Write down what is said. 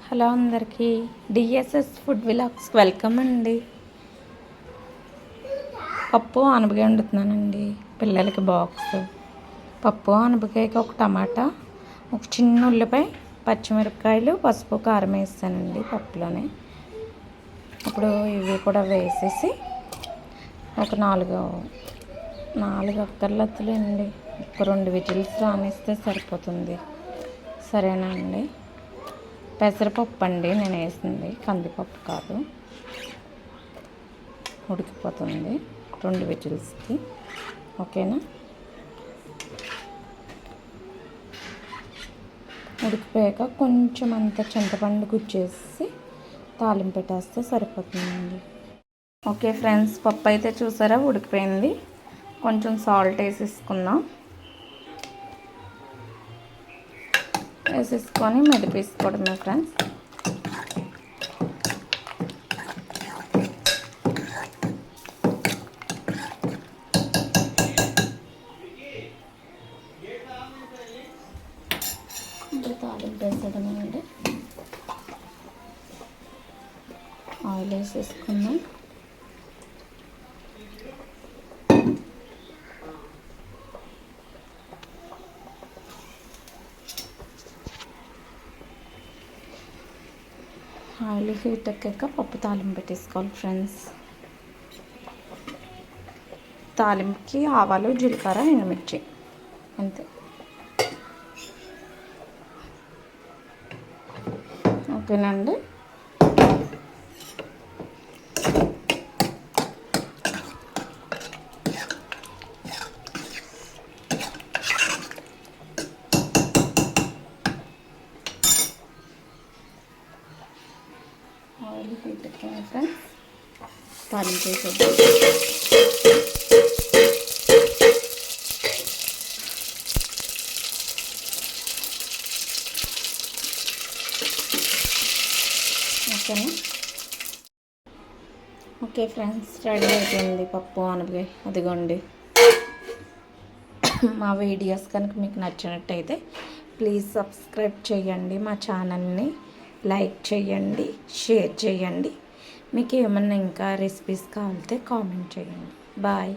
Hello అందరికీ DSS food వ్లాగ్స్కి welcome అండి. పప్పు ఆనపకాయ వండుతున్నానండి పిల్లలకి బాక్స్. పప్పు ఆనపకాయకి ఒక టమాటా, ఒక చిన్న ఉల్లిపాయ, పచ్చిమిరపకాయలు, పసుపు, కారం వేస్తానండి పప్పులోనే. ఇప్పుడు ఇవి కూడా వేసేసి ఒక నాలుగు అక్కర్లేదులేండి, ఒక 2 విజిల్స్ రానిస్తే సరిపోతుంది. సరేనా అండి. పెసరపప్పు అండి నేను వేసింది, కందిపప్పు కాదు. ఉడికిపోతుంది 2 విజిల్స్కి. ఓకేనా. ఉడికిపోయాక కొంచెం అంత చింతపండు గుజ్జేసి తాలింపు పెట్టేస్తే సరిపోతుందండి. ఓకే ఫ్రెండ్స్, పప్పు అయితే చూసారా ఉడికిపోయింది. కొంచెం సాల్ట్ వేసేసుకొని మెదిపేసుకోవడమే ఫ్రెండ్స్. ఇప్పుడు తాలింపు వేసేయడమే అండి. ఆయిల్ వేసేసుకుందాం. ఆయిల్ హీట్ ఎక్కాక పప్పు తాలింపు పెట్టేసుకోవాలి ఫ్రెండ్స్. తాలింపుకి ఆవాలు, జీలకర్ర, ఎండుమిర్చి అంతే. ఓకేనండి. ఆయిల్ హీట్ ఎక్కాయి ఫ్రెండ్స్, తాలింపు వేసేద్దాం. ఓకేనా. ఓకే ఫ్రెండ్స్, రెడీ అయిపోయింది పప్పు ఆనపకాయ. అదిగోండి. మా వీడియోస్ కనుక మీకు నచ్చినట్టయితే ప్లీజ్ సబ్స్క్రైబ్ చేయండి, మా ఛానల్ని లైక్ చేయండి, షేర్ చేయండి. మీకు ఏమన్నా ఇంకా రెసిపీస్ కావాలంటే కామెంట్ చేయండి. బాయ్.